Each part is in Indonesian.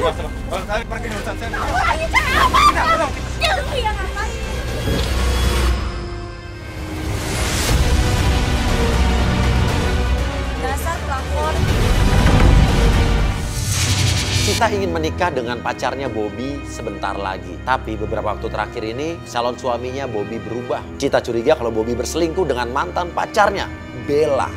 Saya pergi dulu, saya. Lagi saya apa? Dia ngapain? Dasar pelakor. Cita ingin menikah dengan pacarnya Bobby sebentar lagi. Tapi beberapa waktu terakhir ini calon suaminya Bobby berubah. Cita curiga kalau Bobby berselingkuh dengan mantan pacarnya, Bella.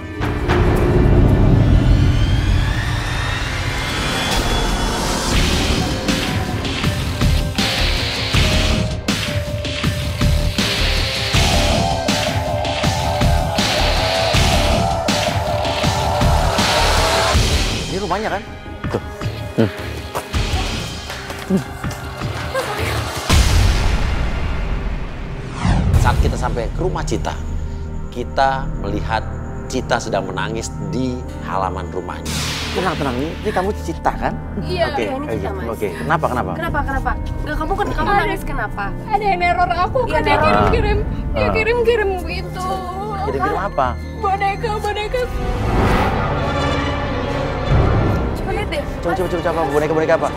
Ini rumahnya kan? Tuh. Saat kita sampai ke rumah Cita, kita melihat Cita sedang menangis di halaman rumahnya. Tenang, ini kamu Cita kan? Iya, Oke, ini Cita, Mas. Oke, kenapa? Kenapa? Nggak, kamu nangis kenapa? Ada yang neror aku kan, dia kirim-kirim gitu. Kirim-kirim apa? Boneka. Coba lihat deh. Coba apa? Boneka apa?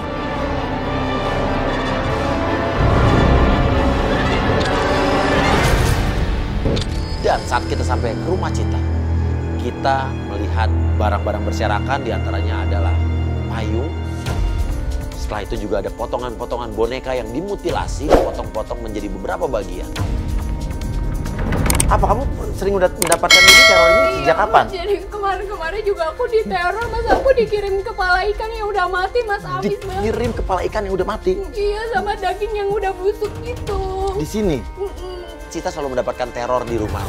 Dan saat kita sampai ke rumah Cita, kita melihat barang-barang berserakan, diantaranya adalah payung. Setelah itu juga ada potongan-potongan boneka yang dimutilasi, dipotong-potong menjadi beberapa bagian. Apa kamu sering udah mendapatkan ini teror ini sejak kapan? Jadi kemarin juga aku diteror, Mas. Aku dikirim kepala ikan yang udah mati, Mas. Abis, Mas. Dikirim kepala ikan yang udah mati? Iya, sama daging yang udah busuk gitu. Di sini? Cita selalu mendapatkan teror di rumah.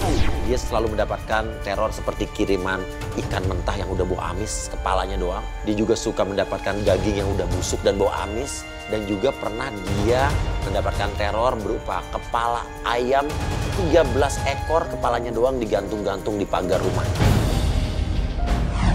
Dia selalu mendapatkan teror seperti kiriman ikan mentah yang udah bau amis, kepalanya doang. Dia juga suka mendapatkan daging yang udah busuk dan bau amis. Dan juga pernah dia mendapatkan teror berupa kepala ayam 13 ekor, kepalanya doang digantung-gantung di pagar rumahnya.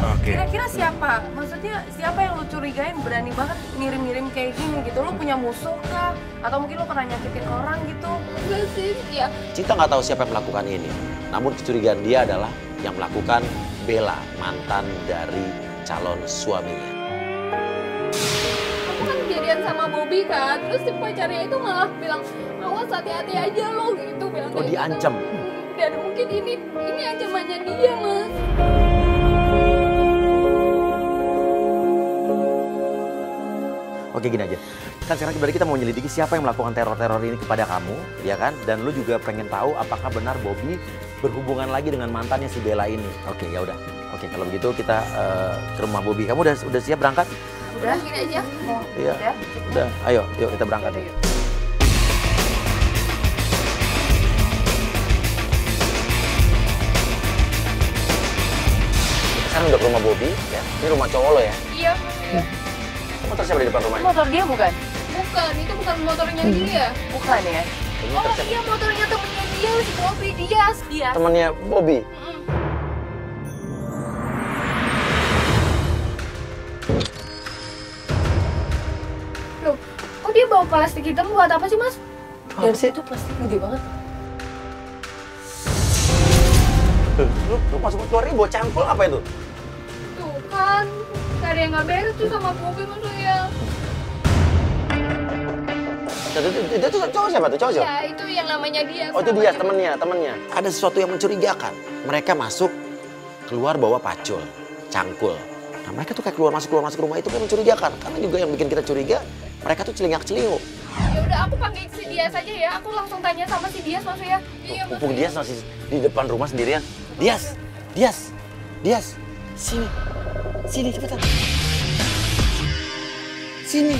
Oke. Kira-kira siapa? Maksudnya siapa yang lu curigain berani banget ngirim-ngirim kayak gini gitu? Lu punya musuh kah? Atau mungkin lu pernah nyakitin orang gitu? Enggak sih, ya. Cita nggak tahu siapa yang melakukan ini. Namun kecurigaan dia adalah yang melakukan Bella, mantan dari calon suaminya. Aku kan kejadian sama Bobby kan, terus si pacarnya itu malah bilang, awas hati-hati aja lo gitu. Bilang Oh, kayak diancam? Gitu. Dan mungkin ini ancamannya dia, Mas. Oke, gini aja. Kan sekarang berarti kita mau nyelidiki siapa yang melakukan teror-teror ini kepada kamu, ya kan? Dan lu juga pengen tahu apakah benar Bobby berhubungan lagi dengan mantannya si Bella ini. Oke, ya udah. Oke, kalau begitu kita ke rumah Bobby. Kamu udah siap berangkat? Udah gini aja. Iya. Udah. Ayo, yuk kita berangkat. Yuk. Sekarang udah ke rumah Bobby, ya. Ini rumah cowok lo ya? Iya. Motor siapa di depan rumahnya? Motor dia bukan? Bukan, itu bukan motornya dia. Bukan ya? Oh iya, motornya temennya dia, si Bobby, Dias. Temannya Bobby? Loh, kok dia bawa plastik hitam buat apa sih, Mas? Dan itu plastik gede banget. Lu masuk keluar ini bawa cangkul apa itu? Tuh kan, gak ada yang gak beres tuh sama Bobby maksudnya. Itu cowok siapa tuh? Cowok siapa? Ya, itu yang namanya Dias. Oh, itu dia temennya. Ada sesuatu yang mencurigakan. Mereka masuk, keluar bawa pacul, cangkul. Nah, mereka tuh kayak keluar masuk rumah itu kan mencurigakan. Karena juga yang bikin kita curiga, mereka tuh celingak-celinguk. Ya udah, aku panggil si Dias aja ya. Aku langsung tanya sama si Dias maksudnya. Iya, Mumpung Dias masih di depan rumah sendirian. Dias, sini cepetan. Sini.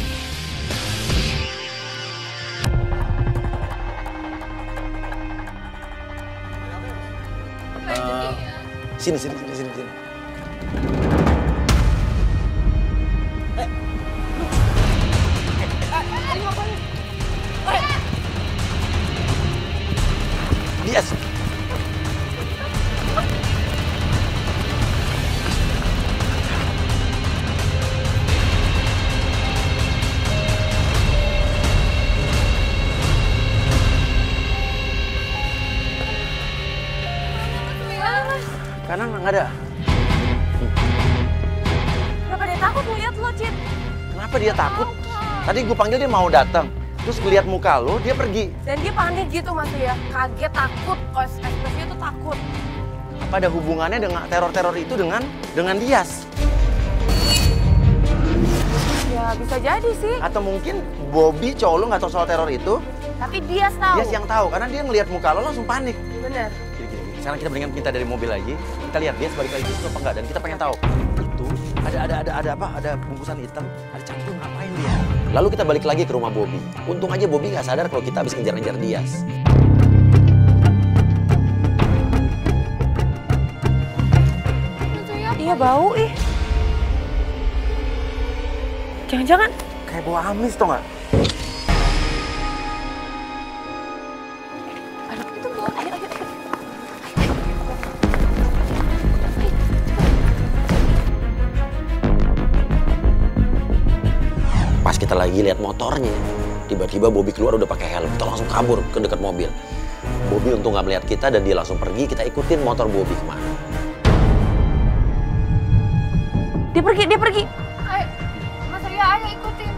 Sini. Dias. Kanan nggak ada. Kenapa dia takut ngeliat lo, Cid? Kenapa Apa dia takut? Tadi gue panggil dia mau datang. Terus ngeliat muka lo, dia pergi. Dan dia panik gitu Mas ya, kaget, takut. Kalau ekspresinya tuh takut. Apa ada hubungannya dengan teror-teror itu dengan Dias? Ya bisa jadi sih. Atau mungkin Bobby cowok lo nggak tahu soal teror itu? Tapi dia tahu. Dias yang tahu, karena dia ngeliat muka lo langsung panik. Bener. Gini. Sekarang kita mendingan minta dari mobil lagi. Kita lihat dia balik lagi ke situ apa enggak. Dan kita pengen tahu itu ada apa? Ada bungkusan hitam, ada cantik, ngapain dia? Lalu kita balik lagi ke rumah Bobby. Untung aja Bobby nggak sadar kalau kita habis ngejar-ngejar Dias. Iya bau ih. Jangan-jangan Kayak bau amis tau nggak? itu bau. Ayo. Pas kita lagi lihat motornya, tiba-tiba Bobby keluar udah pakai helm. Kita langsung kabur ke dekat mobil. Bobby untung nggak melihat kita dan dia langsung pergi. Kita ikutin motor Bobby kemana. Dia pergi. Ayo, Mas Ria, ayo ikutin.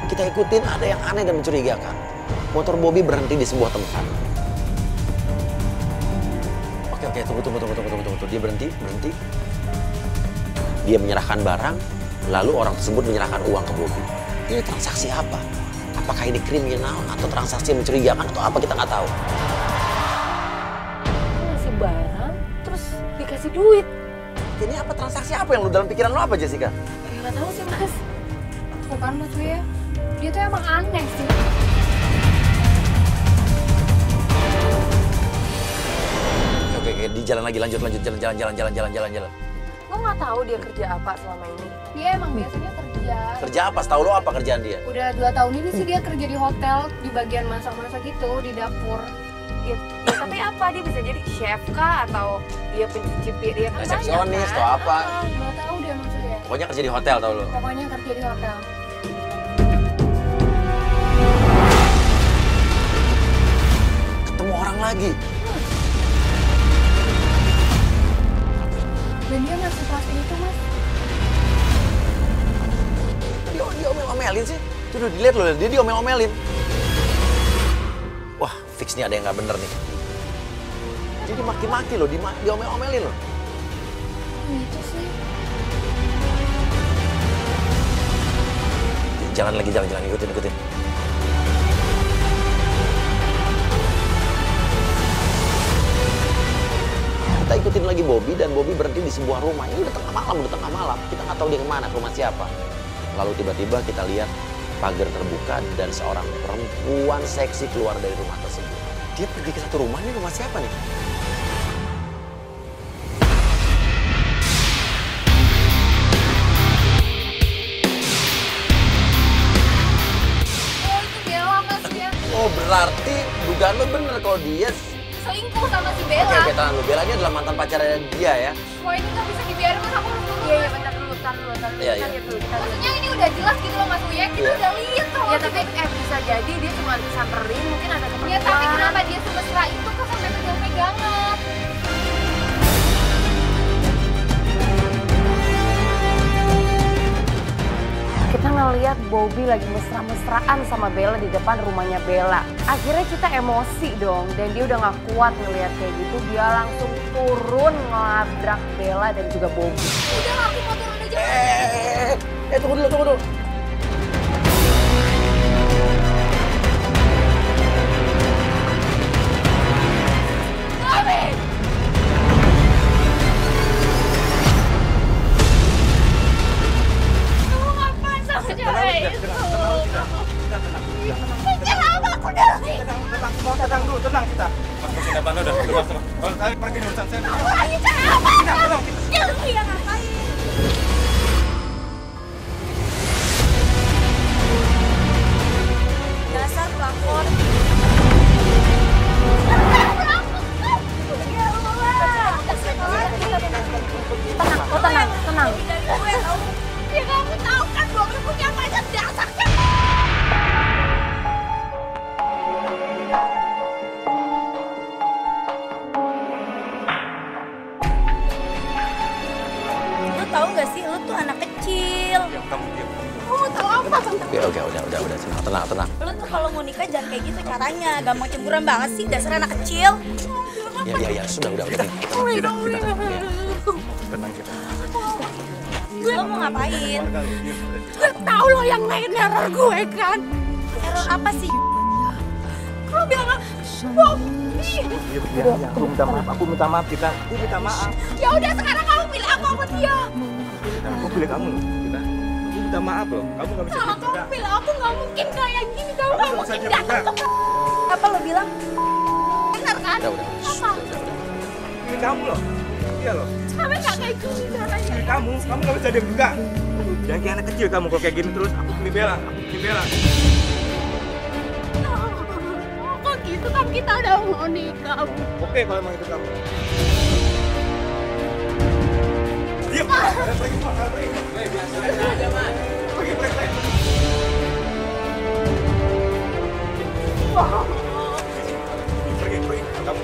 Kita ikutin, ada yang aneh dan mencurigakan. Motor Bobby berhenti di sebuah tempat. Oke, tunggu. Dia berhenti. Dia menyerahkan barang, lalu orang tersebut menyerahkan uang ke Bobby. Ini transaksi apa? Apakah ini kriminal atau transaksi yang mencurigakan atau apa, kita nggak tahu. Ngasih barang, terus dikasih duit. Ini apa transaksi apa yang lu dalam pikiran lu apa, Jessica? Nggak tahu sih Mas. Bukan Mas Ria, dia tuh emang aneh sih. Oke, di jalan lagi, lanjut, jalan. Lo nggak tahu dia kerja apa selama ini? Dia emang biasanya kerja. Kerja apa? Setahu lo apa kerjaan dia? Udah 2 tahun ini sih dia kerja di hotel, di bagian masak-masak gitu, di dapur. Ya, tapi apa? Dia bisa jadi chef kah? Atau dia pencuci piring? Dia kan banyak Resepsionis kan? atau apa? Nggak tahu dia Mas Ria. Pokoknya kerja di hotel, tau lo. Pokoknya kerja di hotel. Ketemu orang lagi. Dan dia ngasih plastik itu Mas. Dia omel-omelin sih. Tuh, dilihat lo, dia diomel-omelin. Wah, fix nih ada yang nggak bener nih. Jadi maki-maki loh, diomel-omelin loh. Gitu sih. Jalan, ikutin. Kita ikutin lagi Bobby dan Bobby berhenti di sebuah rumah. Ini udah tengah malam. Kita nggak tahu dia kemana, ke rumah siapa. Lalu tiba-tiba kita lihat pagar terbuka dan seorang perempuan seksi keluar dari rumah tersebut. Dia pergi ke satu rumah, ini rumah siapa nih? Oh itu Bella Mas Ria. Oh, berarti dugaan lo bener kalau dia... Selingkuh sama si Oke, Bella. tahan lo. Bella ini adalah mantan pacarnya dia ya? Wah ini nggak bisa dibiarin Mas, aku harus turun. Iya, bentar dulu. Iya. Kita lihat dulu. Maksudnya ini udah jelas gitu loh Mas Ria, kita Iya. udah lihat kalau Ya tapi bisa jadi dia cuma samperin, mungkin ada keperluan. ya tapi kenapa dia semesra itu kok sampai pegang-pegangan? Kita ngeliat Bobby lagi mesra-mesraan sama Bella di depan rumahnya Bella. Akhirnya kita emosi dong, dan dia udah gak kuat ngeliat kayak gitu. Dia langsung turun ngelabrak Bella dan juga Bobby. Udah aku mau turun aja. Tunggu dulu. David! Kamu ngapain sama cewek itu? Kenapa aku dari? Tenang dulu kita. Mas Bos udah udah. Kalau kalian pergi dari urusan saya. Aku lagi cari apa? Dia ngapain? Dasar pelakor. Tenang. Ya kamu tahu kan Bobby punya pacar dasarnya. kamu diam. Kamu tahu apa tentang Oke, udah, tenang. Lu tuh kalau mau nikah jangan kayak gitu caranya. Gampang cemburuan banget sih, dasar anak kecil. Ya, sudah. Tenang kita. Lu mau ngapain? gue tahu lo yang main neror gue kan? Error apa sih? Lo bilang Bobby. Iya, aku minta maaf kita. Aku minta maaf. Ya udah sekarang kamu pilih aku sama dia. Aku pilih kamu loh, kita. Aku minta maaf loh. Kamu nggak bisa Kalau gitu. kamu pilih aku nggak mungkin kayak gini. Kamu nggak nggak bisa mungkin diam datang juga. ke Apa lu bilang? bener kan? Udah. Pilih kamu loh. Iya loh. Kamu nggak kayak gini caranya. Pilih kamu nggak bisa diam juga. Jangan kayak anak kecil kamu kalau kayak gini terus. Aku pilih Bella. Kok gitu kan kita udah mau nikah. Oke, kalau emang itu kamu. Diam. Pergi. Biasa aja, Mas. Pergi. Pergi. Kamu.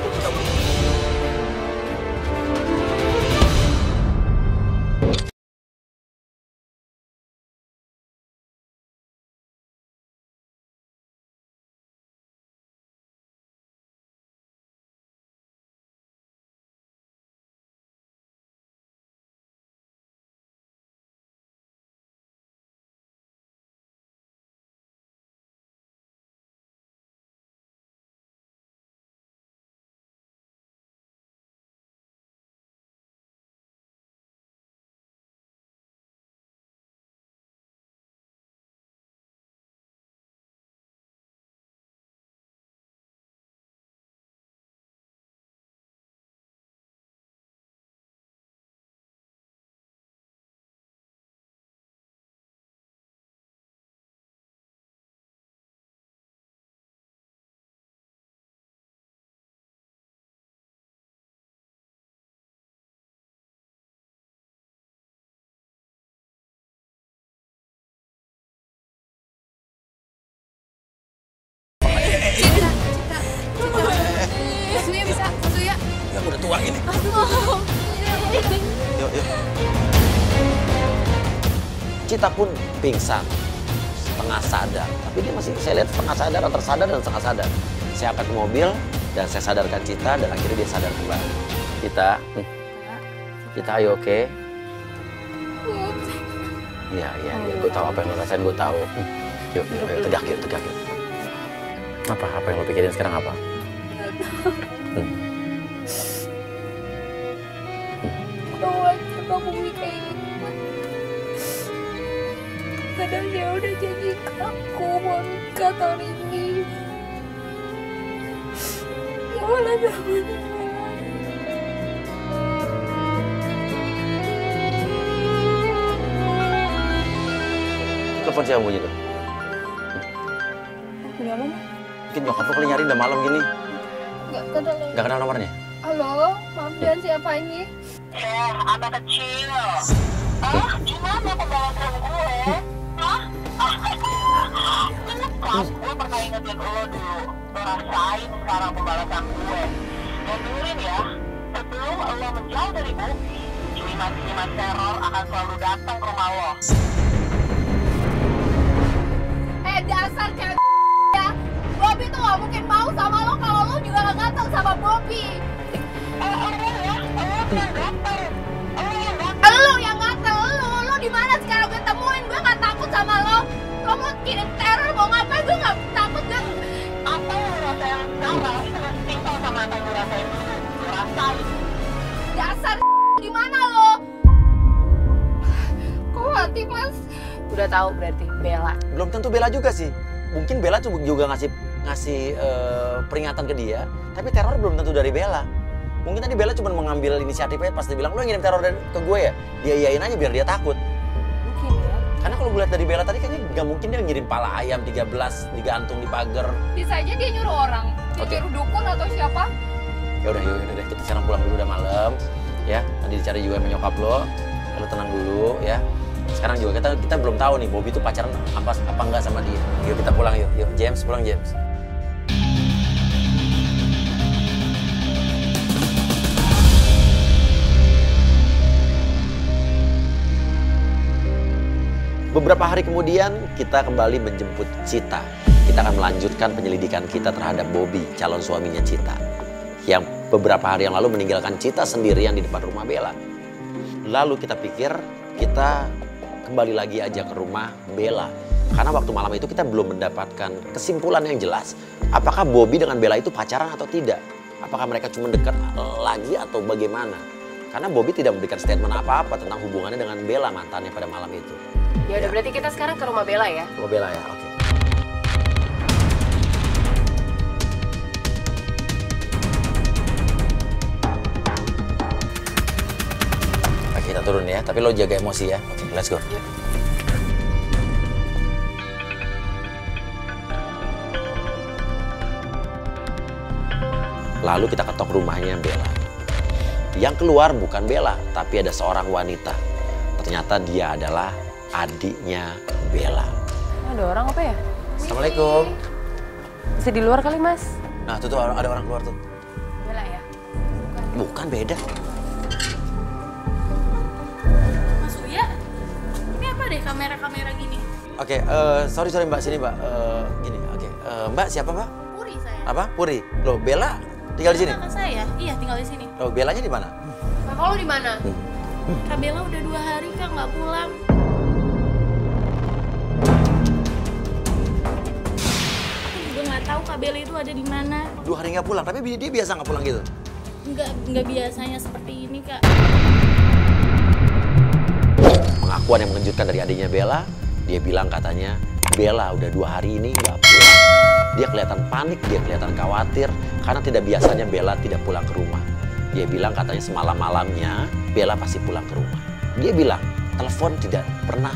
Susunya bisa, susunya. Ya udah tua ini. Yuk. Cita pun pingsan, setengah sadar. Tapi dia masih, saya lihat setengah sadar, atau tersadar dan setengah sadar. Saya angkat ke mobil dan saya sadarkan Cita dan akhirnya dia sadar kembali. Cita, ayo oke? Iya, gue tahu apa yang lo rasain, gue tahu. Yuk, tegak yuk. Apa yang lo pikirin sekarang apa? Tahu aja kamu kayak gitu. Kadang dia udah janji ke aku mau nikah tahun ini. Ya malah sama Telepon siapa bunyi tuh? Punya apa? Mungkin nyokap lo kali nyari udah malam gini. Gak kenal nomornya? Halo, maaf dan siapa ini? Anak kecil. Gimana pembalasan gue? Gue pernah ingetin lo dulu. Lo rasain sekarang pembalasan gue. Lo dengerin ya. Sebelum lo menjauh dari Bobby, ciliman teror akan selalu datang ke rumah lo. Dasar cewek ya. Bobby tuh gak mungkin mau sama lo kalau lo juga gak gatel sama Bobby. Lo yang gatel, lo di mana sekarang gue temuin, gue gak takut sama lo. Lo mau kirim teror, mau ngapain, gue gak takut kan. Apa yang lo rasain sekarang itu masih simpel sama apa yang lo rasain dulu. Lo rasain. Dasar gimana lo? Kok mati mas? Udah tahu berarti Bella. Belum tentu Bella juga sih. Mungkin Bella juga ngasih peringatan ke dia, tapi teror belum tentu dari Bella. Mungkin tadi Bella cuma mengambil inisiatifnya pas dia bilang, lo ngirim teror ke gue ya? Dia iyain aja biar dia takut. Mungkin ya. Karena kalau gue lihat dari Bella tadi kayaknya nggak mungkin dia ngirim pala ayam 13 digantung di pagar. Bisa aja dia nyuruh orang. Dia Oke. nyuruh dukun atau siapa. Ya udah deh, kita sekarang pulang dulu, udah malam. Ya, nanti dicari juga sama nyokap lo. Lo tenang dulu ya. Sekarang juga kita belum tahu nih Bobby itu pacaran apa enggak sama dia. Yuk kita pulang yuk. James, pulang James. Beberapa hari kemudian kita kembali menjemput Cita. Kita akan melanjutkan penyelidikan kita terhadap Bobby, calon suaminya Cita. Yang beberapa hari yang lalu meninggalkan Cita sendirian di depan rumah Bella. Lalu kita pikir kita kembali lagi aja ke rumah Bella. Karena waktu malam itu kita belum mendapatkan kesimpulan yang jelas. Apakah Bobby dengan Bella itu pacaran atau tidak? Apakah mereka cuma dekat lagi atau bagaimana? Karena Bobby tidak memberikan statement apa-apa tentang hubungannya dengan Bella mantannya pada malam itu. Ya udah berarti kita sekarang ke rumah Bella ya. Rumah Bella ya, oke. Oke, kita turun ya, tapi lo jaga emosi ya. Oke, let's go. Lalu kita ketok rumahnya Bella. Yang keluar bukan Bella, tapi ada seorang wanita. Ternyata dia adalah adiknya Bella. Ada orang apa ya? Assalamualaikum. Bisa di luar kali, Mas? Nah, tuh ada orang keluar tuh. Bella ya? Bukan, beda. Mas Uya, ini apa deh kamera-kamera gini? Oke, sorry Mbak, sini Mbak. Gini, oke. Mbak siapa Mbak? Puri saya. Apa? Puri. Loh, Bella tinggal di sini? Kakak saya, iya tinggal di sini. Loh, Bellanya di mana? Kakak lo di mana? Kak Bella udah 2 hari Kak nggak pulang. Aku juga nggak tahu Kak Bella itu ada di mana. 2 hari nggak pulang, tapi dia biasa nggak pulang gitu? Nggak biasanya seperti ini Kak. Pengakuan yang mengejutkan dari adiknya Bella, dia bilang katanya Bella udah 2 hari ini nggak pulang. Dia kelihatan panik, dia kelihatan khawatir karena tidak biasanya Bella tidak pulang ke rumah. Dia bilang katanya semalam-malamnya Bella pasti pulang ke rumah. Dia bilang telepon tidak pernah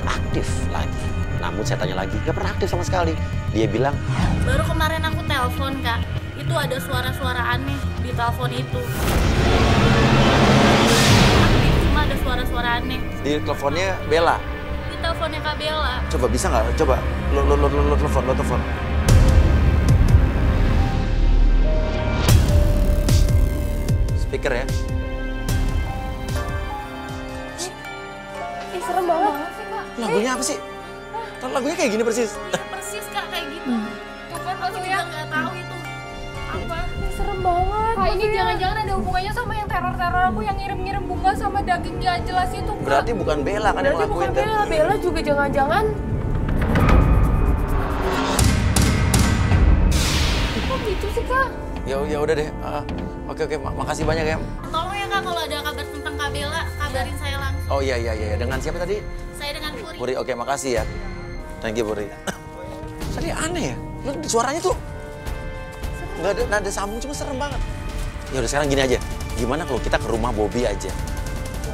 aktif lagi. Namun saya tanya lagi, nggak pernah aktif sama sekali. Dia bilang, Baru kemarin aku telepon Kak, itu ada suara-suara aneh di telepon itu. Aktif, cuma ada suara-suara aneh di teleponnya Bella. di teleponnya Kak Bella. Coba bisa nggak? Coba lo telepon. Speaker ya. Ih, serem banget. Lagunya apa sih? Lagunya kayak gini persis. Iya persis Kak kayak gitu. Tuh kan aku juga nggak tahu itu apa. Ih, serem banget. Kak, ini jangan-jangan ada hubungannya sama yang teror-teror aku yang ngirim-ngirim bunga sama daging gak jelas itu, Kak. Berarti bukan Bella kan yang Berarti bukan ngelakuin. Bella. Bella juga jangan-jangan. Kok gitu sih, Kak? Ya udah deh. Oke, makasih banyak ya. Tolong ya Kak kalau ada kabar tentang Kak Bella kabarin saya langsung. Oh iya. Dengan siapa tadi? Saya dengan Puri. Puri. Oke, makasih ya. Thank you Puri. Tadi aneh ya. Lu suaranya tuh nggak ada nada sambung, cuma serem banget. Ya udah sekarang gini aja. Gimana kalau kita ke rumah Bobby aja?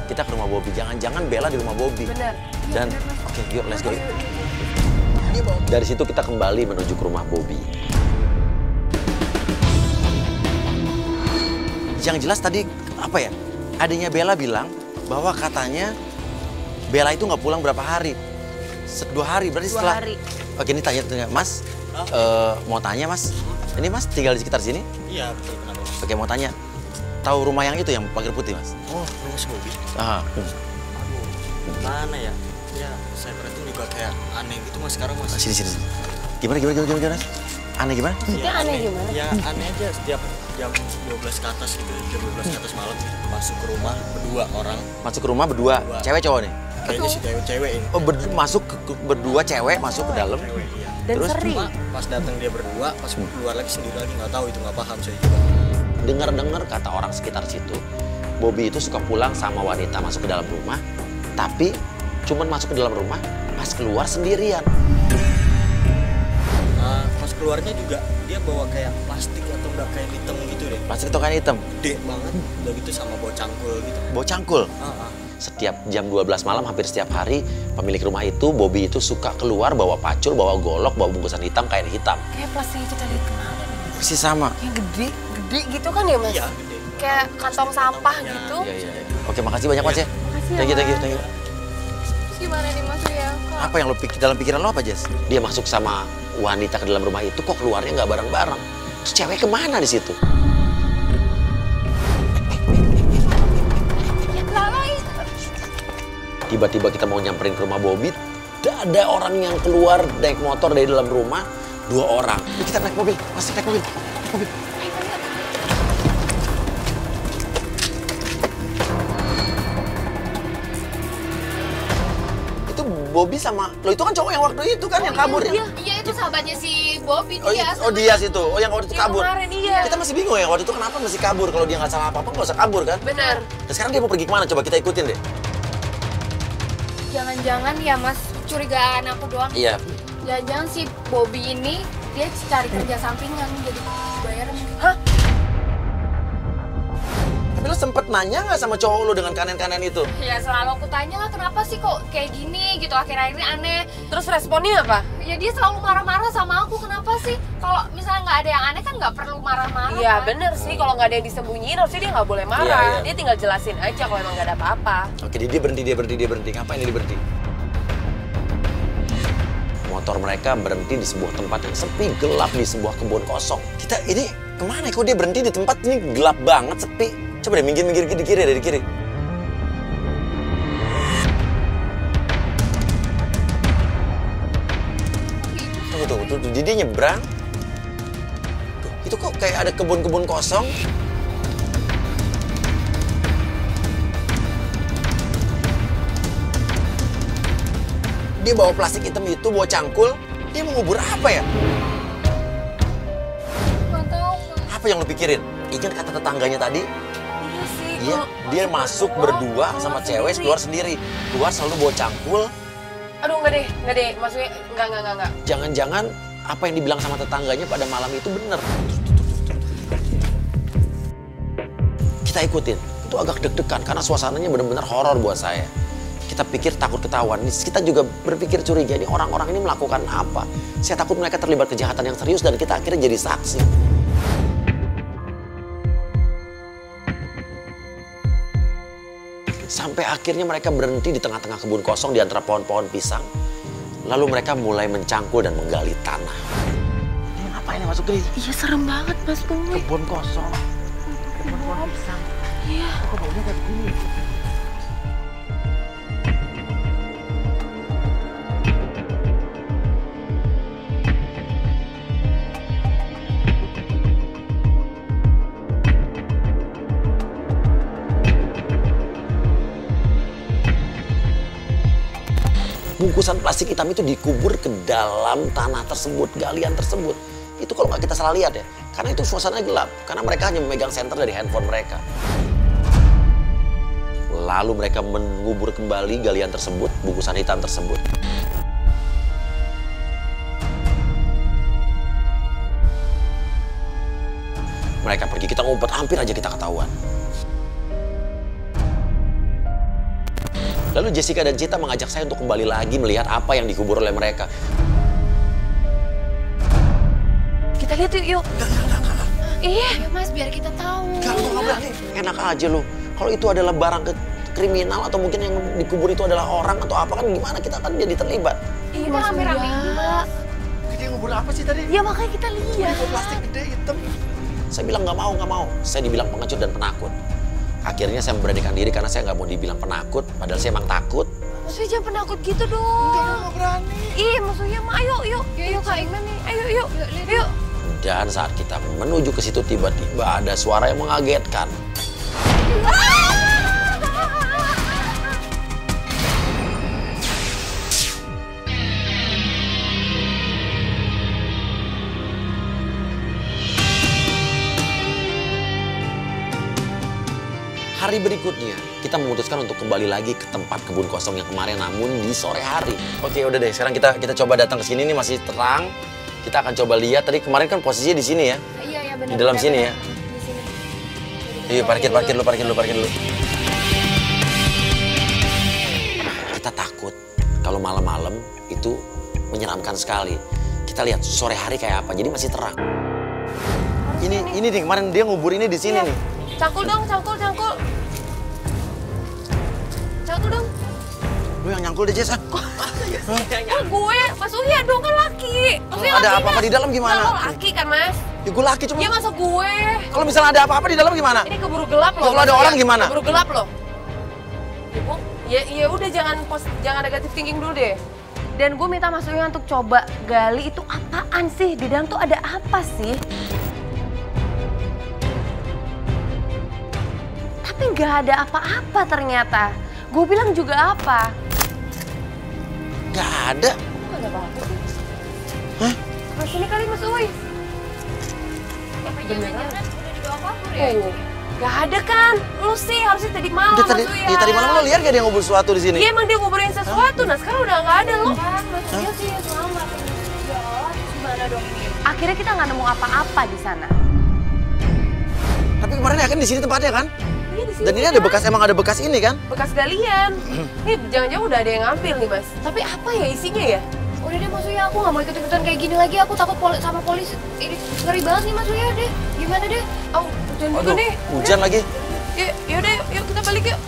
Kita ke rumah Bobby. Jangan Bella di rumah Bobby. Bener. Dan oke, yuk let's go. Dari situ kita kembali menuju ke rumah Bobby. Yang jelas tadi apa ya? Adiknya Bella bilang bahwa katanya Bella itu nggak pulang berapa hari? 2 hari, berarti 2 setelah. hari. Oke, ini tanya Mas. Mau tanya Mas. Ini Mas tinggal di sekitar sini? Iya, betul, kenapa? Oke, mau tanya. Tahu rumah yang itu yang pagar putih Mas? Oh, rumah si Bobby. Ah. Mana ya? Ya, saya perhatiin juga kayak aneh gitu Mas sekarang Mas. Sini. Gimana? Aneh gimana? Maksudnya aneh gimana? Ya aneh aja setiap jam 12 ke atas gitu, jam 12 ke atas malam masuk ke rumah berdua orang. Masuk ke rumah berdua, cewek cowok nih? Kayaknya si cewek ini. Oh, masuk berdua cewek masuk ke dalam. Cewek, iya. Dan Terus? sering. Cuma pas datang dia berdua, pas keluar lagi sendiri lagi nggak tahu itu nggak paham saya juga. Dengar kata orang sekitar situ, Bobby itu suka pulang sama wanita masuk ke dalam rumah, tapi cuman masuk ke dalam rumah, pas keluar sendirian. Pas keluarnya juga dia bawa kayak plastik atau enggak kayak hitam gitu deh. Plastik tokan hitam, Gede banget, udah gitu sama bawa cangkul gitu. bawa cangkul. Ah. Setiap jam 12 malam hampir setiap hari pemilik rumah itu, Bobby itu suka keluar bawa pacul, bawa golok, bawa bungkusan hitam, kain hitam. Kayak plastik yang kita lihat kemarin. Persis sama. Yang gede gitu kan ya Mas? Iya, gede. Kayak kantong sampah Ya. gitu. Iya. Oke, makasih banyak Mas ya. Makasih ya, Thank you. Terus gimana nih Mas ya? Kak, Apa yang lo pikir dalam pikiran lo apa, Jess? Dia masuk sama wanita ke dalam rumah itu, kok keluarnya nggak bareng-bareng? Terus cewek kemana di situ? Tiba-tiba kita mau nyamperin ke rumah Bobby, Tidak ada orang yang keluar naik motor dari dalam rumah, 2 orang. Yuk kita naik mobil, masih naik mobil. Naik mobil. Itu Bobby sama, lo itu kan cowok yang waktu itu kan yang kabur ya? Iya, itu sahabatnya si Bobby, Oh, dia. oh dia situ, oh yang waktu itu kabur. Kemarin iya. Kita masih bingung ya waktu itu kenapa masih kabur, kalau dia nggak salah apa-apa nggak usah kabur kan? Bener. Dan sekarang dia mau pergi kemana? Coba kita ikutin deh. Jangan-jangan ya mas, curigaan aku doang. Iya. Jangan-jangan si Bobby ini dia cari kerja sampingan jadi bayar mungkin. Hah? Tapi lo sempet nanya nggak sama cowok lo dengan kanen-kanen itu? Ya selalu aku tanya lah kenapa sih kok kayak gini gitu, akhir-akhir ini aneh. Terus responnya apa? Ya dia selalu marah-marah sama aku, kenapa sih? Kalau misalnya nggak ada yang aneh kan nggak perlu marah-marah. Iya kan? bener sih, kalau nggak ada yang disembunyiin harusnya dia nggak boleh marah. Iya, iya. Dia tinggal jelasin aja kalau emang nggak ada apa-apa. Oke, dia berhenti. Ngapain dia berhenti? Motor mereka berhenti di sebuah tempat yang sepi, gelap di sebuah kebun kosong. Kita ini kemana? Kok dia berhenti di tempat ini gelap banget, sepi? Coba deh minggir di kiri, dari kiri. Tuh, jadi dia nyebrang. Tuh, itu kok kayak ada kebun-kebun kosong. Dia bawa plastik hitam itu, bawa cangkul. Dia mau ngubur apa ya? Nggak tahu. Apa yang lo pikirin? Ingat kata tetangganya tadi? Iya sih. Iya, dia masuk berdua sama cewek, keluar sendiri. Keluar selalu bawa cangkul. Aduh nggak deh. Maksudnya nggak. Jangan-jangan apa yang dibilang sama tetangganya pada malam itu bener. Kita ikutin. Itu agak deg-degan karena suasananya benar-benar horor buat saya. Kita pikir takut ketahuan. Kita juga berpikir curiga ini orang-orang ini melakukan apa. Saya takut mereka terlibat kejahatan yang serius dan kita akhirnya jadi saksi. Sampai akhirnya mereka berhenti di tengah-tengah kebun kosong di antara pohon-pohon pisang. Lalu mereka mulai mencangkul dan menggali tanah. Ini ngapain yang masuk ke sini? Iya serem banget Mas Boy. Kebun kosong. Kebun pohon pisang. Iya. Kok baunya kayak begini? Bungkusan plastik hitam itu dikubur ke dalam tanah tersebut, galian tersebut. Itu kalau nggak kita salah lihat ya, karena itu suasananya gelap. Karena mereka hanya memegang senter dari handphone mereka. Lalu mereka mengubur kembali galian tersebut, bungkusan hitam tersebut. Mereka pergi, kita ngumpet, hampir aja kita ketahuan. Lalu Jessica dan Cita mengajak saya untuk kembali lagi melihat apa yang dikubur oleh mereka. Kita lihat yuk. Iya. Ya mas, biar kita tahu. Gak berani. Enak aja loh. Kalau itu adalah barang kriminal atau mungkin yang dikubur itu adalah orang atau apa kan gimana kita kan jadi terlibat. Iya Kita rame-rame mas. Dia ngubur apa sih tadi? Ya makanya kita lihat. Plastik gede hitam. Saya bilang nggak mau. Saya dibilang pengecut dan penakut. Akhirnya saya memberanikan diri karena saya nggak mau dibilang penakut. Padahal saya emang takut. Maksudnya jangan penakut gitu dong. Nggak berani. Ih maksudnya mah ayo yuk Kak Iman nih. Ayo yuk. Dan saat kita menuju ke situ tiba-tiba ada suara yang mengagetkan. Hari berikutnya, kita memutuskan untuk kembali lagi ke tempat kebun kosong yang kemarin, namun di sore hari. Oke, udah deh. Sekarang kita coba datang ke sini, nih masih terang. Kita akan coba lihat. Tadi kemarin kan posisinya di sini ya. Iya benar. Di dalam sini ya. Di sini. Iya, parkir dulu. Kita takut kalau malam-malam itu menyeramkan sekali. Kita lihat sore hari kayak apa. Jadi masih terang. Ini nih kemarin dia ngubur ini di sini nih. Cangkul dong. Cangkul dong. Lu yang nyangkul deh, Jess. Kok gue? Mas Uya dong kan laki. Maksudnya Ada laki apa-apa kan? di dalam gimana? Nah, lo laki kan Mas? Ya gue laki cuma. Ya masa gue? Kalau misalnya ada apa-apa di dalam gimana? Ini keburu gelap loh. Kalau ada Mas orang Uya. gimana? Keburu gelap loh. Ya udah jangan negatif thinking dulu deh. Dan gue minta Mas Uy untuk coba gali itu apaan sih? Di dalam tuh ada apa sih? Tapi nggak ada apa-apa ternyata. Gue bilang juga apa? Nggak ada. Nggak ada apa-apa sih. Hah? Mas sini kali Mas Uy. Apa jangan-jangan udah dibawa kabur ya? Gak ada kan? Lu sih harusnya tadi malam Dia tadi, Mas Uy ya. dia tadi malam lo lihat gak dia ngobrol sesuatu di sini? Iya emang dia ngobrolin sesuatu, nah sekarang udah gak ada lo. Kan maksudnya sih selamat. Ya, gimana dong ini? Akhirnya kita nggak nemu apa-apa di sana. Tapi kemarin ya kan di sini tempatnya kan? Iya di sini. Dan ini ada bekas, emang ada bekas ini kan? bekas galian. Nih jangan-jangan udah ada yang ngambil nih Mas. Tapi apa ya isinya ya? Udah deh Mas Uya, aku nggak mau ikut-ikutan kayak gini lagi. Aku takut sama polisi. Ini ngeri banget nih Mas Uya deh. Gimana deh? Oh, hujan juga Aduh, nih. hujan lagi. Yaudah, yuk kita balik yuk.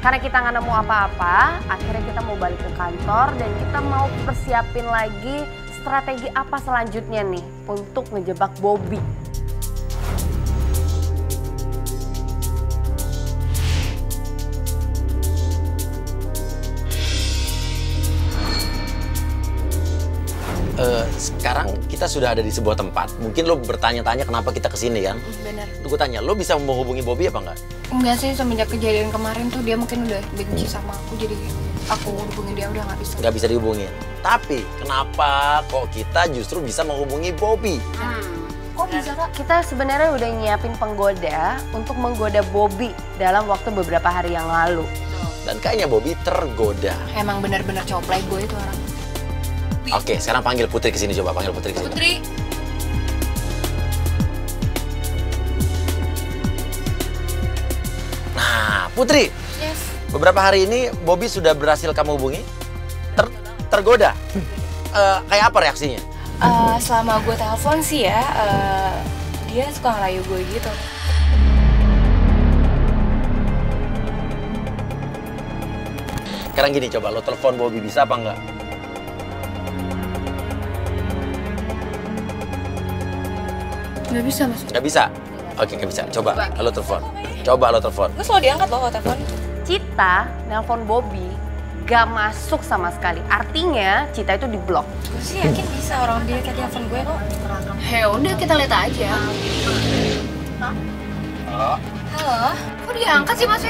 Karena kita nggak nemu apa-apa, akhirnya kita mau balik ke kantor dan kita mau persiapin lagi strategi apa selanjutnya nih untuk ngejebak Bobby. Sekarang kita sudah ada di sebuah tempat. Mungkin lo bertanya-tanya kenapa kita kesini kan? Bener. Gue tanya, lo bisa menghubungi Bobby apa enggak? Enggak sih, semenjak kejadian kemarin tuh dia mungkin udah benci sama aku. Jadi aku hubungin dia udah nggak bisa. Nggak bisa dihubungin. Tapi kenapa kok kita justru bisa menghubungi Bobby? Kok bisa Kak? Kita sebenarnya udah nyiapin penggoda untuk menggoda Bobby dalam waktu beberapa hari yang lalu. Dan kayaknya Bobby tergoda. Emang bener-bener cowok playboy itu orang. Oke, sekarang panggil Putri ke sini, coba panggil Putri ke sini. Putri. Nah, Putri. Yes. Beberapa hari ini Bobby sudah berhasil kamu hubungi? Tergoda? Kayak apa reaksinya? Selama gue telepon sih ya, dia suka ngerayu gue gitu. Sekarang gini, coba lo telepon Bobby, bisa apa enggak? Nggak bisa Mas. Nggak bisa? Oke, nggak bisa. Coba lo telepon. Coba lo telepon. Gue selalu diangkat loh kalau telepon. Cita nelpon Bobby gak masuk sama sekali. Artinya Cita itu diblok. Gue sih yakin bisa orang dia kayak telepon gue kok. Ya udah kita lihat aja. Halo? Halo? Kok diangkat sih Mas?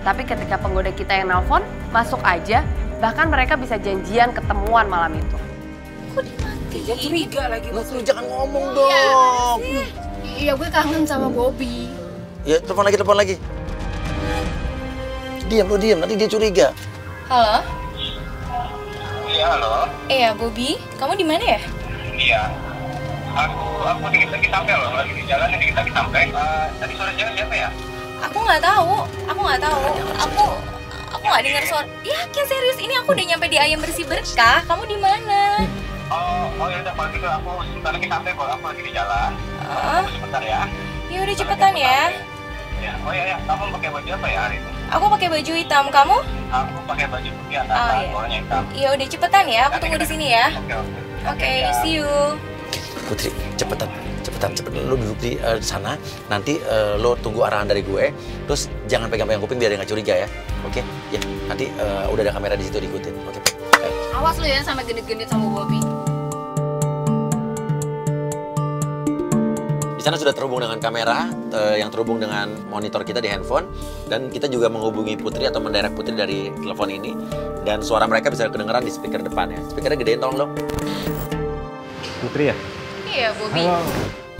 Tapi ketika penggoda kita yang nelpon, masuk aja. Bahkan mereka bisa janjian ketemuan malam itu. Kok dimatiin? Dia curiga lagi. Lo jangan ngomong dong. Iya gue kangen sama Bobby. Ya, telepon lagi, telepon lagi. Diam, lo diam. Nanti dia curiga. Halo? Iya, halo? Iya Bobby, kamu di mana ya? Iya. Aku dikit lagi sampai loh, lagi di jalan dikit lagi sampai. Tadi sore siapa ya? Aku nggak tahu. Aku nggak dengar suara. Yakin serius, ini aku udah nyampe di Ayam Bersih Berkah. Kamu di mana? Oh ya udah kalau gitu aku sebentar lagi sampai kok. Aku lagi di jalan. Tunggu sebentar ya. Ya udah cepetan ya. Ya. Oh ya, kamu pakai baju apa ya hari ini? Aku pakai baju hitam, kamu? Aku pakai baju putih atas iya. bawahnya hitam. Ya udah cepetan ya. Aku tunggu di sini ya. Oke. Oke, see you. Putri, cepetan. Lo duduk di sana. Nanti lo tunggu arahan dari gue. Terus jangan pegang-pegang kuping biar dia nggak curiga ya. Oke? Ya, nanti udah ada kamera di situ, diikutin. Oke? Awas lu ya sampai genit-genit sama Bobby. Di sana sudah terhubung dengan kamera, yang terhubung dengan monitor kita di handphone. Dan kita juga menghubungi Putri atau mendirect Putri dari telepon ini. Dan suara mereka bisa kedengeran di speaker depan ya. Speakernya gedein tolong dong. Putri ya? Iya, Bobby. Halo.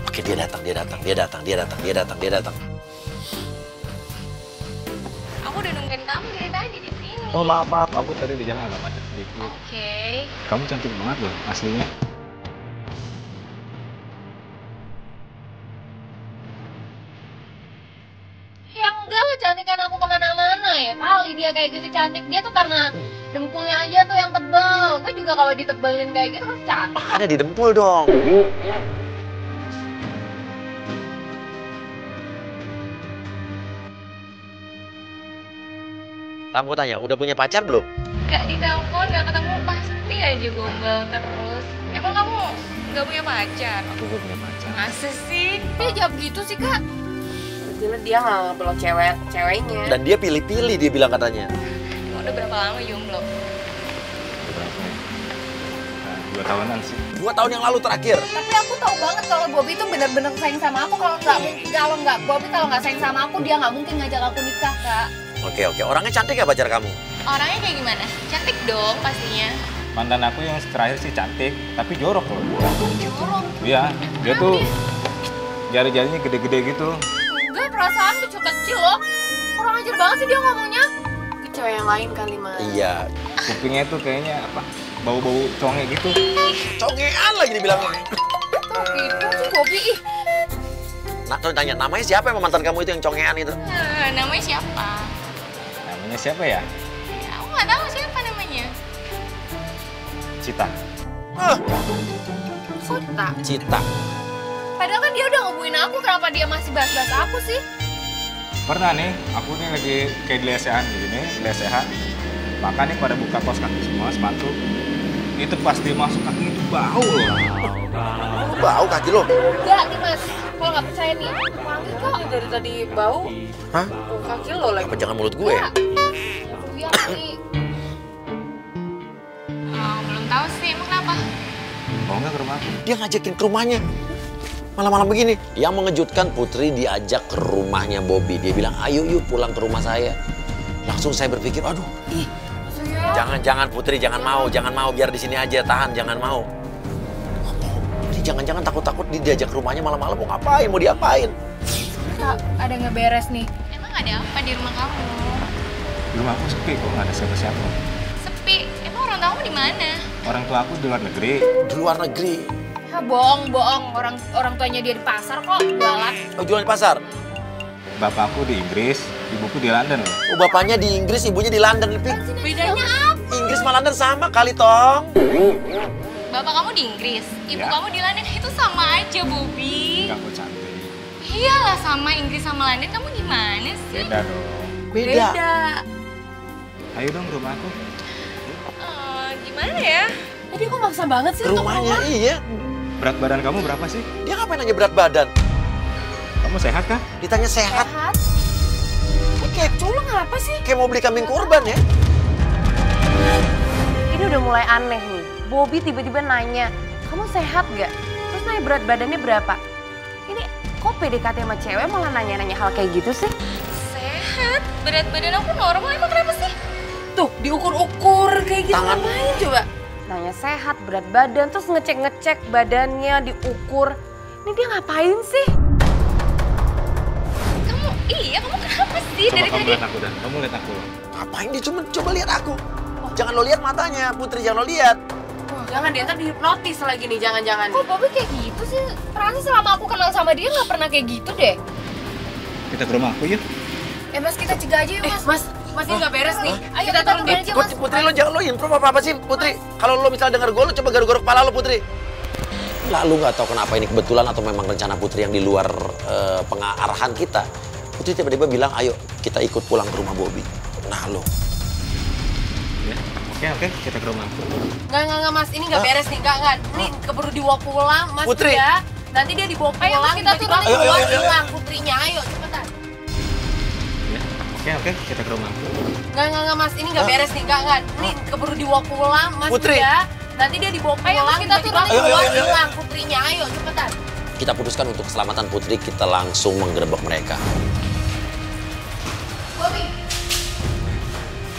Oke, dia datang. Aku udah nungguin kamu dari tadi di sini. Oh maaf, aku tadi di jalan agak macet sedikit. Oke. Kamu cantik banget loh, aslinya. Ya enggak lah, cantikan aku kemana-mana ya. Kali dia kayak gitu cantik. Dia tuh karena dengkulnya aja tuh yang tebel. Gue juga kalau ditebelin kayak gitu kan cantik. Ada di dempul dong. Kamu tanya, udah punya pacar belum? Gak ditelepon, gak ketemu, pasti aja gombal terus. Emang kamu gak punya pacar? Aku belum punya pacar. Masa sih? Dia jawab gitu sih kak. Artinya dia nggak ngebelok ceweknya. Dan dia pilih-pilih, dia bilang katanya. Emang udah berapa lama jomblo? berapa ya? Nah, 2 tahunan sih. 2 tahun yang lalu terakhir. Tapi aku tahu banget kalau Bobby itu benar-benar sayang sama aku. Bobby kalau nggak sayang sama aku, dia nggak mungkin ngajak aku nikah, Kak. Oke. Orangnya cantik ya pacar kamu? Orangnya kayak gimana? Cantik dong pastinya. Mantan aku yang terakhir sih cantik, tapi jorok loh. Jorok. Iya, dia tuh jari-jarinya gede-gede gitu. Enggak, perasaan kecil-kecil loh. Kurang ajar banget sih dia ngomongnya. Ke cewek yang lain kali, Mas. Iya. Kupingnya tuh kayaknya apa? Bau-bau conge gitu. Congean lagi dibilangnya. Tuh gitu sih Bobby. Ih. Nah, terus tanya, namanya siapa yang mantan kamu itu yang congean itu? Namanya siapa? Namanya siapa ya? Ya, aku nggak tahu siapa namanya. Cita. Cita. Padahal kan dia udah ngebuin aku, kenapa dia masih bahas-bahas aku sih? Pernah nih, aku nih lagi kayak di lesehan gini, lesehan. Maka nih pada buka kaos kaki semua, sepatu. Itu pas dia masuk kaki itu bau loh. Lu bau kaki lo? Enggak nih Mas, kalau nggak percaya nih, wangi kok. Dari tadi bau, Hah? bau kaki lo lagi. Apa jangan mulut gue ya? Lihat nih. Oh, belum tahu sih, emang kenapa? Mau nggak ke rumah aku? Dia ngajakin ke rumahnya. Malam-malam begini. Yang mengejutkan, Putri diajak ke rumahnya Bobby. Dia bilang, ayo yuk pulang ke rumah saya. Langsung saya berpikir, aduh. Jangan Putri, jangan mau biar di sini aja, tahan, jangan mau. Ini jangan-jangan takut-takut diajak ke rumahnya malam-malam mau ngapain, mau diapain? Kak, ada nggak beres nih? Emang ada apa di rumah kamu? Di rumah aku sepi kok, nggak ada siapa-siapa. Sepi. Emang orang tua kamu di mana? Orang tua aku di luar negeri. Di luar negeri. Ha, bohong. Orang tuanya dia di pasar kok, jualan. Oh, jualan di pasar? Bapakku di Inggris, ibuku di London loh. Oh, bapaknya di Inggris, ibunya di London. Bedanya apa? Inggris sama London sama kali, Tong. Bapak kamu di Inggris, ibu Ya. kamu di London, itu sama aja, Bobby. Enggak kok cantik. Iyalah, sama Inggris sama London, kamu gimana sih? Beda dong. Beda. Ayo dong ke rumah aku. Gimana ya? Tadi kok maksa banget sih Ke untuk rumahnya, rumah? iya. Berat badan kamu berapa sih? Dia ngapain nanya berat badan? Kamu sehat kah? Ditanya sehat. Sehat. Kayak culung apa sih? Kayak mau beli kambing kurban ya. Ini udah mulai aneh nih. Bobby tiba-tiba nanya, kamu sehat gak? Terus nanya berat badannya berapa? Ini kok PDKT sama cewek malah nanya-nanya hal kayak gitu sih? Sehat, berat badan aku normal, emang kenapa sih? Tuh, diukur-ukur kayak gitu Tangan. ngapain coba? Nanya sehat, berat badan, terus ngecek-ngecek badannya, diukur. Ini dia ngapain sih? Kamu kenapa sih Coba dari kamu tadi? lihat aku dan kamu lihat aku. Ngapain dia coba lihat aku. Jangan lo lihat matanya, Putri, jangan lo lihat. Jangan, dia ntar dihipnotis lagi nih, jangan-jangan. Kok Bobby kayak gitu sih? Perasaan selama aku kenal sama dia nggak pernah kayak gitu deh. Kita ke rumah aku yuk. Mas kita cegah aja yuk Mas. Mas ini nggak beres nih. Ayo kita turun aja Mas. Putri, lo jangan lo improve apa sih, Putri. Kalau lo misalnya denger gue, lo coba garuk-garuk kepala lo, Putri. Lalu nggak tahu kenapa ini kebetulan atau memang rencana Putri yang di luar pengarahan kita. Putri tiba-tiba bilang, ayo kita ikut pulang ke rumah Bobby. Nah lo. Ya, oke, kita ke rumah aku. Nggak, Mas. Ini nggak beres nih, nggak. Ini keburu dibawa pulang, Mas. Putri. Ya. Nanti dia dibawa pulang. Ayo, Mas, kita tiba-tiba turun. keluar Ayo. hilang Putrinya. Ayo, cepetan. Ya, oke, kita ke rumah aku. Nggak, Mas. Ini nggak beres nih, nggak. Ini keburu dibawa pulang, Mas. Putri. Ya. Nanti dia dibawa pulang. Ayo, Mas, kita tiba-tiba turun. keluar Ayo. hilang Putrinya. Ayo, cepetan. Kita putuskan untuk keselamatan Putri, kita langsung menggerebek mereka. Bobby.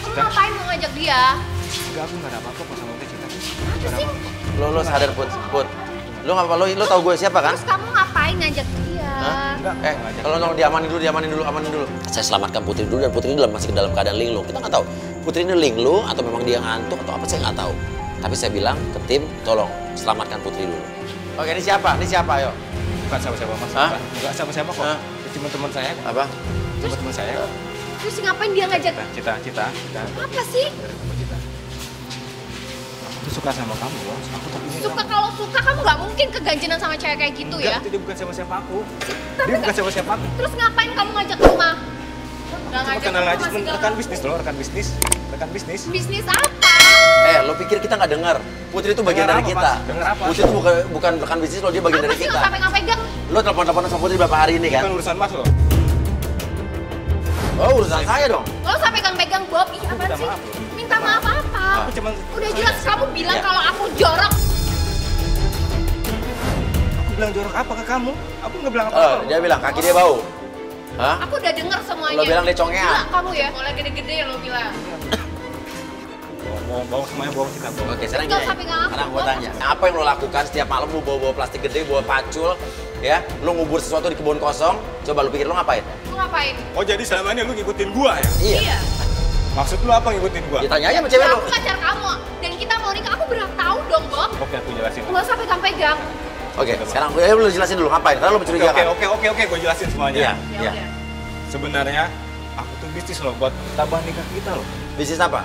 Kamu ngapain mau ngajak dia? Enggak, aku nggak ada apa-apa pas sama dia cerita. Apa sih? Lo sadar, Put. Lo nggak apa-apa, lo tahu gue siapa kan? Terus kamu ngapain ngajak dia? Kalau nong amanin dulu. Saya selamatkan Putri dulu dan Putri ini masih dalam keadaan linglung. Kita nggak tahu. Putri ini linglung atau memang dia ngantuk atau apa, saya nggak tahu. Tapi saya bilang ke tim, tolong selamatkan Putri dulu. Oke, ini siapa? Ayo. Bukan siapa-siapa, Mas. Hah? Bukan siapa-siapa kok. Hah? Itu teman-teman saya. Apa? Teman-teman saya. Terus ngapain dia ngajak? Cita. Apa sih? Aku suka sama kamu, Bos. Aku tapi ini Suka kalau suka kamu nggak mungkin keganjinan sama cewek kayak gitu ya. Enggak, dia bukan siapa-siapa aku. Dia bukan siapa-siapa aku. Terus ngapain kamu ngajak ke rumah? Nggak Cuma ngajak kenal aku, aja, masih cuma nggak rekan ngaku. bisnis loh, rekan bisnis. Bisnis apa? Lo pikir kita nggak dengar? Putri itu bagian Dengar dari apa, kita. Mas? Dengar apa? Putri itu bukan rekan bisnis lo, dia bagian Apa dari sih kita. nggak sampai nggak pegang? Lo telepon-teleponan sama Putri berapa hari ini Bukan kan? urusan Mas loh. Oh, urusan saya dong. Lo sampai pegang Bob, ih apa Minta sih? maaf loh. Minta maaf apa? cuma... Udah jelas kamu bilang kalau aku jorok. Aku bilang jorok apa ke kamu? Aku nggak bilang apa-apa. Dia bilang kaki dia bau. Hah? Aku udah denger semuanya. Lo bilang dia congean. Gila kamu ya. Mulai gede-gede lo bilang. Bawa semuanya, bawa kita bawa. Oke, sekarang Enggak, gini. sampai nggak aku. Sekarang gue tanya, apa yang lo lakukan setiap malam lo bawa plastik gede, bawa pacul, ya? Lo ngubur sesuatu di kebun kosong, coba lo pikir lo ngapain? Lu ngapain? Oh jadi selama ini lu ngikutin gua ya? Iya. Maksud lu apa ngikutin gua? Ya tanya aja sama cewek lo. Aku pacar kamu dan kita mau nikah. Aku berhak tahu dong, Bob. Oke, aku jelasin. Nggak usah pegang-pegang. Oke, sekarang lo jelasin dulu ngapain? Karena lo mencurigakan. Oke, gua jelasin semuanya. Iya, Ya iya. udah. Sebenarnya aku tuh bisnis loh buat tambah nikah kita loh. Bisnis apa?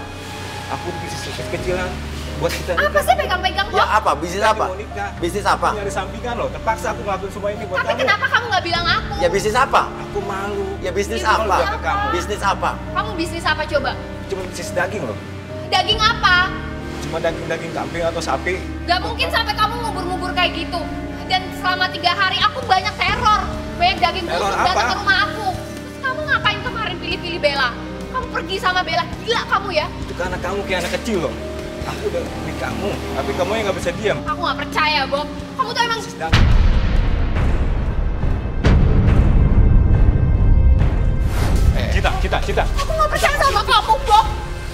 Aku bisnis kecilan buat kita Apa nikah. sih pegang-pegang, Ya Bob? apa? Bisnis Kita apa? mau nikah. Bisnis apa? Aku nyari sampingan loh. Terpaksa aku ngelakuin semua ini buat Tapi kamu. kenapa kamu nggak bilang aku? Ya bisnis apa? Aku malu. Ya bisnis Bisnis apa? apa? Kamu. Bisnis apa? Kamu bisnis apa coba? Cuma bisnis daging loh. Daging apa? Cuma daging kambing atau sapi. Gak mungkin sampai kamu ngubur-ngubur kayak gitu. Dan selama 3 hari aku banyak teror. Banyak daging Teror busuk datang apa? ke rumah aku. Terus kamu ngapain kemarin pilih-pilih Bella? Kamu pergi sama Bella. Gila kamu ya. Itu karena kamu kayak anak kecil loh. Aku udah pilih kamu, tapi kamu yang nggak bisa diam. Aku gak percaya, Bob. Kamu tuh emang... Bisnis daging. Cita. Aku gak percaya sama kamu, Bob.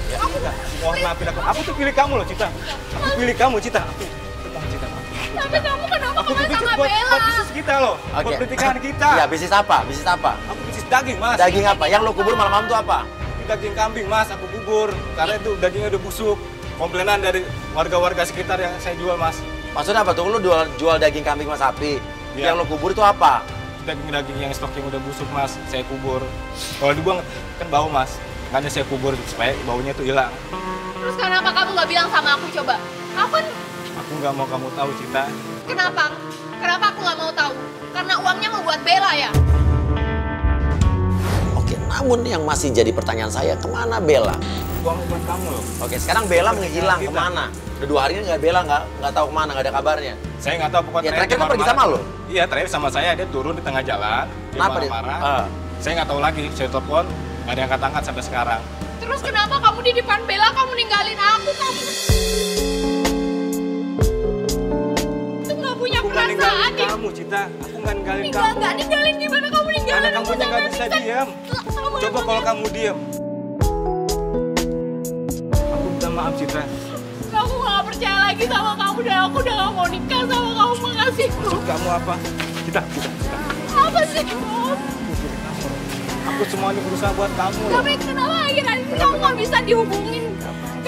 Ya, Cita. Mohon maafin aku. Aku tuh pilih kamu loh, Cita. Aku pilih kamu, Cita. Tapi kamu kenapa Aku tuh kemarin bisnis sama buat Bella? bisnis kita loh. Buat pernikahan kita. Ya bisnis apa? Bisnis apa? Aku bisnis daging, Mas. Daging apa? Yang lo kubur malam-malam tuh apa? Daging kambing, Mas. Aku kubur. Karena itu dagingnya udah busuk. Komplainan dari warga-warga sekitar yang saya jual, Mas. Maksudnya apa tuh? Lo jual daging kambing sama sapi. Iya. Yang lo kubur itu apa? Daging-daging yang stok yang udah busuk, Mas. Saya kubur. Kalau dibuang kan bau, Mas. Makanya saya kubur supaya baunya itu hilang. Terus kenapa kamu gak bilang sama aku coba? Aku kan... Aku nggak mau kamu tahu, Cita. Kenapa? Kenapa aku gak mau tahu? Karena uangnya mau buat Bella ya? Oke, namun yang masih jadi pertanyaan saya, kemana Bella? Uang buat kamu loh. Oke, sekarang Bella menghilang Kita. kemana? Udah 2 hari ini nggak Bella nggak tahu kemana, nggak ada kabarnya. Saya nggak tahu pokoknya. Ya, terakhir kan pergi sama lo? Iya, terakhir sama saya. Dia turun di tengah jalan. Dia Kenapa dia? marah-marah. Saya nggak tahu lagi. Saya telepon, nggak ada yang angkat-angkat sampai sekarang. Terus kenapa kamu di depan Bella kamu ninggalin aku? Kamu itu nggak punya Aku nggak perasaan ninggalin ya? kamu, Cita. Aku nggak ninggalin kamu. Nggak ninggalin gimana kamu ninggalin? Karena Aku kamunya nggak bisa diam. sama Coba kalau kamu diam. Aku minta maaf, Cita. Aku nggak percaya lagi sama kamu dan aku udah nggak mau nikah sama kamu. Makasih. Maksud kamu apa? Cita. Apa sih, Bob? Aku semuanya berusaha buat kamu loh. Tapi kenapa akhir-akhir ini kamu nggak bisa dihubungin?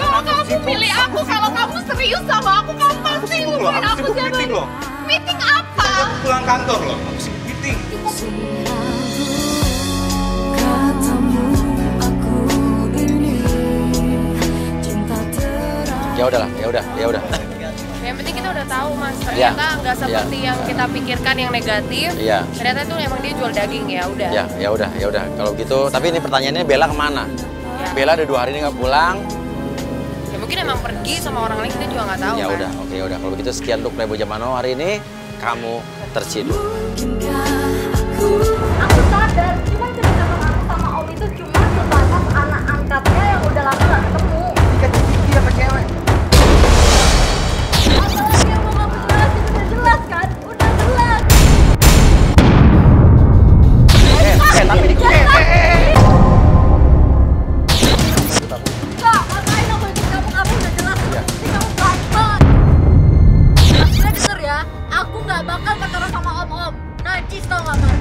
Kalau kamu pilih aku, kalau kamu serius sama aku, kamu pasti sibuk loh, hubungin aku aku sibuk siapa? meeting loh. Meeting apa? Aku pulang kantor loh. Aku sibuk meeting. Ya udah. Yang penting kita udah tahu mas, Iya. ternyata nggak seperti yang kita pikirkan yang negatif. Iya. Ternyata itu emang dia jual daging ya udah. Ya udah. Kalau gitu, tapi ini pertanyaannya Bella kemana? Ya. Bella udah 2 hari ini nggak pulang. Ya mungkin emang pergi sama orang lain kita juga nggak tahu Ya kan. udah, oke udah. Kalau begitu sekian untuk Playboy Jamano hari ini. Kamu terciduk. Aku sadar, cuman kedekatan aku sama Om itu cuma sebatas anak angkatnya yang udah lama gak ketemu. Dikasih apa cewek? Apalagi yang mau kamu jelasin udah jelas kan? Udah jelas. Tapi Enggak, ngapain aku ikut kamu udah jelas. Ini kamu baik banget. Akhirnya denger ya, aku gak bakal pacaran sama Om. Najis tau gak mas?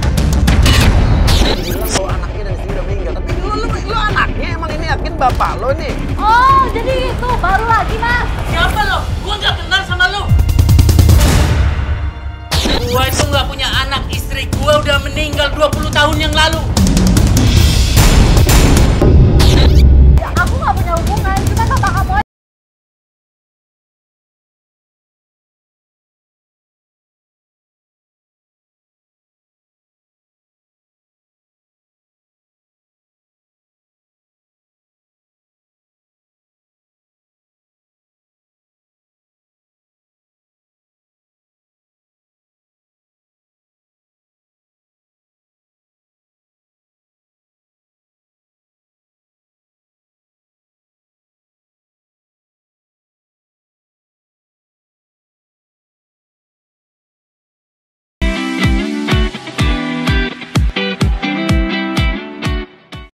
bilang bahwa anaknya dan istri udah meninggal. Tapi lu anaknya emang ini yakin bapak lo nih. Oh, jadi itu baru lagi mas. Siapa lo? Gua nggak kenal sama lo. Gua itu nggak punya anak, istri gua udah meninggal 20 tahun yang lalu.